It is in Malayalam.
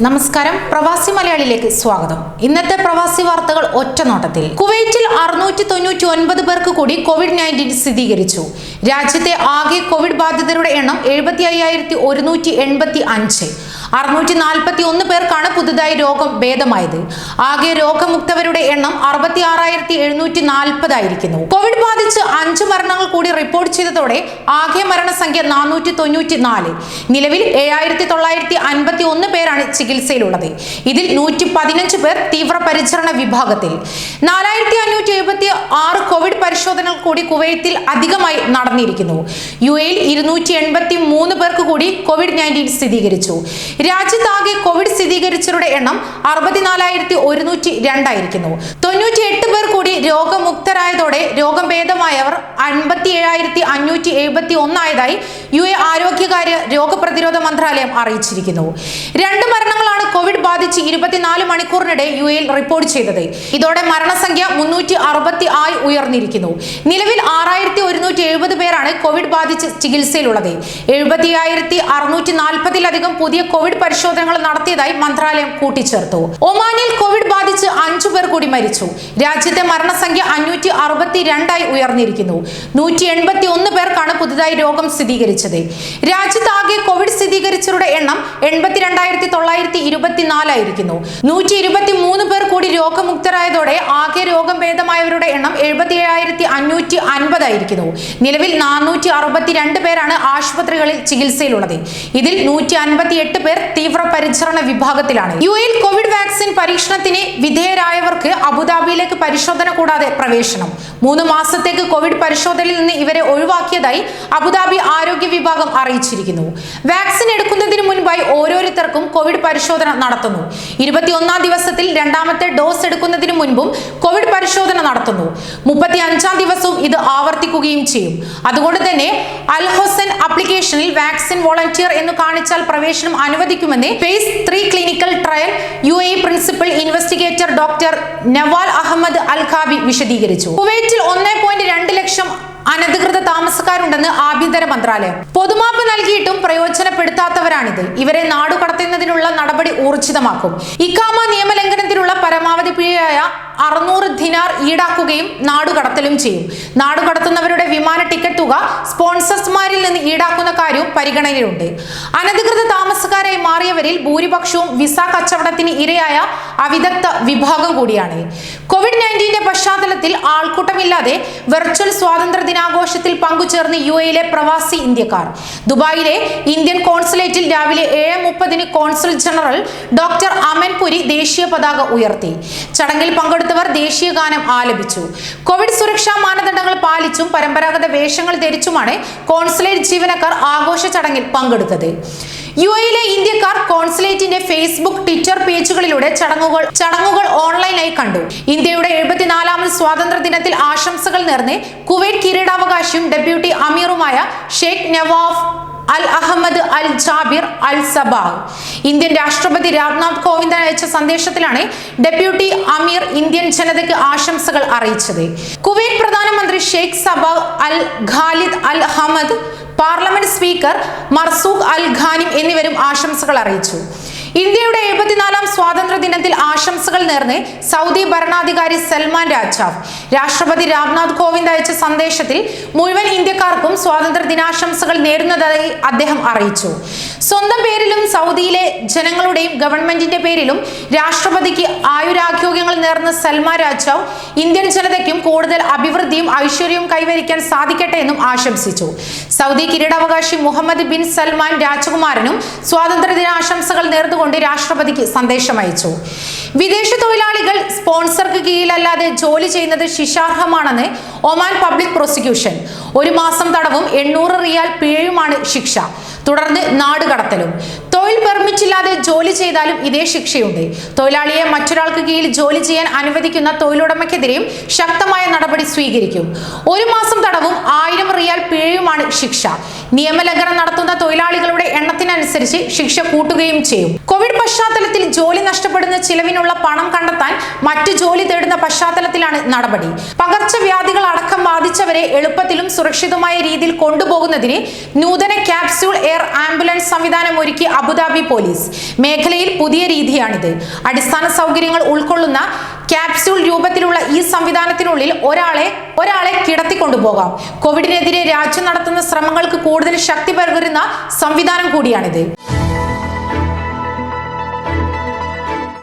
നമസ്കാരം, പ്രവാസി മലയാളിയിലേക്ക് സ്വാഗതം. ഇന്നത്തെ പ്രവാസി വാർത്തകൾ ഒറ്റനോട്ടത്തിൽ. കുവൈറ്റിൽ 699 പേർക്ക് കൂടി COVID-19 സ്ഥിരീകരിച്ചു. രാജ്യത്തെ ആകെ കോവിഡ് ബാധിതരുടെ എണ്ണം 75,185. 641 പേർക്കാണ് പുതുതായി രോഗം ഭേദമായത്. ആകെ രോഗമുക്തവരുടെ എണ്ണം 66,740 ആയിരിക്കുന്നു. കോവിഡ് ബാധിച്ച് 5 മരണങ്ങൾ കൂടി റിപ്പോർട്ട് ചെയ്തതോടെ ആകെ മരണസംഖ്യ 494. നിലവിൽ 7,951 പേരാണ് ചികിത്സയിലുള്ളത്. ഇതിൽ 115 പേർ തീവ്രപരിചരണ വിഭാഗത്തിൽ. 4,576 കോവിഡ് പരിശോധനകൾ കൂടി കുവൈത്തിൽ അധികമായി നടന്നിരിക്കുന്നു. UAE-യിൽ 283 പേർക്ക് കൂടി COVID-19 സ്ഥിരീകരിച്ചു. രാജ്യത്താകെ കോവിഡ് സ്ഥിരീകരിച്ചവരുടെ എണ്ണം 64,102 ആയിരിക്കുന്നു. 98 പേർ കൂടി രോഗമുക്തരായതോടെ രോഗം ഭേദമായവർ 57,571 ആയതായി UAE ആരോഗ്യകാര്യ രോഗപ്രതിരോധ മന്ത്രാലയം അറിയിച്ചിരിക്കുന്നു. 2 മരണങ്ങളാണ് കോവിഡ് ബാധിച്ച് 24 മണിക്കൂറിനിടെ UAE-യിൽ റിപ്പോർട്ട് ചെയ്തത്. ഇതോടെ മരണസംഖ്യ 360 ആയി ഉയർന്നിരിക്കുന്നു. നിലവിൽ 6,170 പേരാണ് കോവിഡ് ബാധിച്ച് ചികിത്സയിലുള്ളത്. 75,640-ലധികം പുതിയ കോവിഡ് പരിശോധനകൾ നടത്തിയതായി മന്ത്രാലയം കൂട്ടിച്ചേർത്തു. ഒമാനിൽ കോവിഡ് ബാധിച്ച് 5 പേർ കൂടി മരിച്ചു. രാജ്യത്തെ മരണസംഖ്യ 562 ആയി ഉയർന്നിരിക്കുന്നു. 181 പേർക്കാണ് പുതുതായി രോഗം സ്ഥിരീകരിച്ചത്. രാജ്യത്താകെ കോവിഡ് സ്ഥിരീകരിച്ചവരുടെ എണ്ണം 82,924 ആയിരിക്കുന്നു. 123 പേർ കൂടി രോഗമുക്തരായതോടെ ആകെ രോഗം ഭേദമായവരുടെ എണ്ണം 77,550 ആയിരിക്കുന്നു. നിലവിൽ 462 പേരാണ് ആശുപത്രികളിൽ ചികിത്സയിലുള്ളത്. ഇതിൽ 158 പേർ തീവ്രപരിചരണ വിഭാഗത്തിലാണ്. UAE-യിൽ കോവിഡ് വാക്സിൻ പരീക്ഷണത്തിന് വിധേയരായവർക്ക് അബുദാബിയിലേക്ക് പരിശോധന കൂടാതെ പ്രവേശനം. 3 മാസത്തേക്ക് കോവിഡ് പരിശോധനയിൽ നിന്ന് ഇവരെ ഒഴിവാക്കിയതായി അബുദാബി ആരോഗ്യ വിഭാഗം അറിയിച്ചിരിക്കുന്നു. വാക്സിൻ എടുക്കുന്നതിന് മുൻപായി ഓരോരുത്തർക്കും കോവിഡ് പരിശോധന നടത്തുന്നു. 21-ാം ദിവസത്തിൽ രണ്ടാമത്തെ ഡോസ് എടുക്കുന്നതിന് മുൻപും കോവിഡ് പരിശോധന നടത്തുന്നു. 35-ാം ദിവസവും ഇത് ആവർത്തിക്കുകയും ചെയ്യും. അതുകൊണ്ട് തന്നെ അൽ ഹൊസൻ ആപ്ലിക്കേഷനിൽ വാക്സിൻ വോളണ്ടിയർ എന്ന് കാണിച്ചാൽ പ്രവേശനം അനുവദിക്കുമെന്ന് phase 3 clinical trial UAE principal investigator doctor Nawal Ahmed Al Kaabi വിശദീകരിച്ചു. കുവൈറ്റിൽ 1.2 ലക്ഷം അനധികൃത താമസക്കാരുണ്ടെന്ന് ആഭ്യന്തര മന്ത്രാലയം. പൊതുമാപ്പ് നൽകിയിട്ടും പ്രയോജനപ്പെടുത്താത്തവരാണിത്. ഇവരെ നാടുകടത്തുന്നതിനുള്ള നടപടി ഊർജിതമാക്കും. ഇഖാമ നിയമലംഘനത്തിനുള്ള പരമാവധി പിഴയായ 600 ദിനാർ ഈടാക്കുകയും നാടുകടത്തലും ചെയ്യും. നാടുകടത്തുന്നവരുടെ വിമാന ടിക്കറ്റ് തുക സ്പോൺസർമാരിൽ നിന്ന് ഈടാക്കുന്ന കാര്യവും പരിഗണനയിലുണ്ട്. അനധികൃത താമസക്കാരായി മാറിയവരിൽ ഭൂരിപക്ഷവും വിസ കച്ചവടത്തിന് ഇരയായ അവിദഗ്ധ വിഭാഗം കൂടിയാണ്. COVID-19 പശ്ചാത്തലത്തിൽ ആൾക്കൂട്ടമില്ലാതെ വെർച്വൽ സ്വാതന്ത്ര്യ ദിനാഘോഷത്തിൽ പങ്കുചേർന്ന് UAE-യിലെ പ്രവാസി ഇന്ത്യക്കാർ. ദുബായിലെ ഇന്ത്യൻ കോൺസുലേറ്റിൽ രാവിലെ 7:30 consul general doctor Aman Puri ദേശീയ പതാക ഉയർത്തി. ചടങ്ങിൽ പങ്കെടുത്തവർ ദേശീയ ഗാനം ആലപിച്ചു. കോവിഡ് സുരക്ഷാ മാനദണ്ഡങ്ങൾ പാലിച്ചും പരമ്പരാഗത വേഷങ്ങൾ ധരിച്ചുമാണ് കോൺസുലേറ്റ് ജീവനക്കാർ ആഘോഷ ചടങ്ങിൽ പങ്കെടുത്തത്. UAE-യിലെ ഇന്ത്യക്കാർ കോൺസുലേറ്റിന്റെ ഫേസ്ബുക്ക്, ട്വിറ്റർ പേജുകളിലൂടെ ചടങ്ങുകൾ ഓൺലൈനായി കണ്ടു. ഇന്ത്യയുടെ 74-ാമത് സ്വാതന്ത്ര്യ ദിനത്തിൽ ആശംസകൾ നേർന്ന് കുവൈറ്റ് കിരീടാവകാശിയും ഡെപ്യൂട്ടി അമീറുമായ ഷെയ്ഖ് നവാഫ് അൽ അഹമ്മദ് അൽ ജാബിർ അൽ സബാഹ്. ഇന്ത്യൻ രാഷ്ട്രപതി രാംനാഥ് കോവിന്ദ് അയച്ച സന്ദേശത്തിലാണ് ഡെപ്യൂട്ടി അമീർ ഇന്ത്യൻ ജനതയ്ക്ക് ആശംസകൾ അറിയിച്ചത്. കുവൈറ്റ് പ്രധാനമന്ത്രി ഷെയ്ഖ് സബാഹ് അൽ Khalid Al Hamad, parliament speaker Marzouq അൽ ഖാനിം എന്നിവരും ആശംസകൾ അറിയിച്ചു. ഇന്ത്യയുടെ 74-ാം സ്വാതന്ത്ര്യ ദിനത്തിൽ ആശംസകൾ നേർന്ന് സൗദി ഭരണാധികാരി സൽമാൻ രാജാവ്. രാഷ്ട്രപതി രാംനാഥ് കോവിന്ദ് അയച്ച സന്ദേശത്തിൽ മുഴുവൻ ഇന്ത്യക്കാർക്കും സ്വാതന്ത്ര്യ ദിനാശംസകൾ നേരുന്നതായി അദ്ദേഹം അറിയിച്ചു. സ്വന്തം പേരിലും സൗദിയിലെ ജനങ്ങളുടെയും ഗവൺമെന്റിന്റെ പേരിലും രാഷ്ട്രപതിക്ക് ആയുരാരോഗ്യങ്ങൾ നേർന്ന സൽമാൻ രാജാവ് ഇന്ത്യൻ ജനതയ്ക്കും കൂടുതൽ അഭിവൃദ്ധിയും ഐശ്വര്യവും കൈവരിക്കാൻ സാധിക്കട്ടെ എന്നും ആശംസിച്ചു. സൗദി കിരീടാവകാശി മുഹമ്മദ് ബിൻ സൽമാൻ രാജകുമാരനും സ്വാതന്ത്ര്യ ദിനാശംസകൾ നേർന്നുകൊണ്ട് രാഷ്ട്രപതിക്ക് സന്ദേശം അയച്ചു. വിദേശ തൊഴിലാളികൾ സ്പോൺസർക്ക് കീഴിലല്ലാതെ ജോലി ചെയ്യുന്നത് ശിക്ഷാർഹമാണെന്ന് ഒമാൻ പബ്ലിക് പ്രോസിക്യൂഷൻ. 1 മാസം തടവും 800 റിയാൽ പിഴയുമാണ് ശിക്ഷ. തുടർന്ന് നാടുകടത്തലും. തൊഴിൽ പെർമിറ്റ് ഇല്ലാതെ ജോലി ചെയ്താലും ഇതേ ശിക്ഷയുണ്ട്. തൊഴിലാളിയെ മറ്റൊരാൾക്ക് കീഴിൽ ജോലി ചെയ്യാൻ അനുവദിക്കുന്ന തൊഴിലുടമയ്ക്കെതിരെയും ശക്തമായ നടപടി സ്വീകരിക്കും. 1 മാസം തടവും 1000 റിയാൽ പിഴയുമാണ് ശിക്ഷ. നിയമലംഘനം നടത്തുന്ന തൊഴിലാളികളുടെ എണ്ണത്തിനനുസരിച്ച് നിയമമനുസരിച്ച് ശിക്ഷ കൂട്ടുകയും ചെയ്യും. കോവിഡ് പശ്ചാത്തലത്തിൽ ജോലി നഷ്ടപ്പെടുന്ന ചിലവിനുള്ള പണം കണ്ടെത്താൻ മറ്റു ജോലി തേടുന്ന പശ്ചാത്തലത്തിലാണ് നടപടി. പകർച്ചവ്യാധികൾ അടക്കം ബാധിച്ചവരെ എളുപ്പത്തിലും സുരക്ഷിതമായ രീതിയിൽ കൊണ്ടുപോകുന്നതിന് നൂതന ക്യാപ്സ്യൂൾ എയർ ആംബുലൻസ് സംവിധാനം ഒരുക്കി അബുദാബി പോലീസ്. മേഖലയിൽ പുതിയ രീതിയാണിത്. അടിസ്ഥാന സൗകര്യങ്ങൾ ഉൾക്കൊള്ളുന്ന ക്യാപ്സ്യൂൾ രൂപത്തിലുള്ള ഈ സംവിധാനത്തിനുള്ളിൽ ഒരാളെ കിടത്തിക്കൊണ്ടുപോകാം. കോവിഡിനെതിരെ രാജ്യം നടത്തുന്ന ശ്രമങ്ങൾക്ക് കൂടുതൽ ശക്തി പകരുന്ന സംവിധാനം കൂടിയാണിത്.